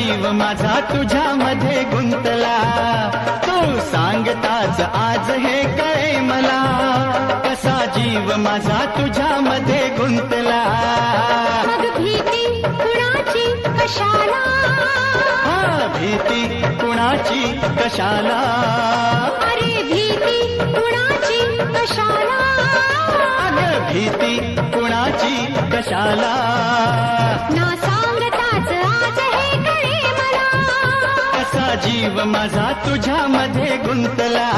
जीव माझा तुझ्यामध्ये गुंतला, तू सांगताच आज हे कळे मला, कसा जीव माझा तुझ्यामध्ये गुंतला. मग भीती कुणाची कशाला, भीती कुणाची कशाला, अरे भीती कुणाची कशाला, अगं भीती कुणाची कशाला. ना सांगताच आज हे कळे मला, कसा जीव माझा तुझ्यामध्ये गुंतला.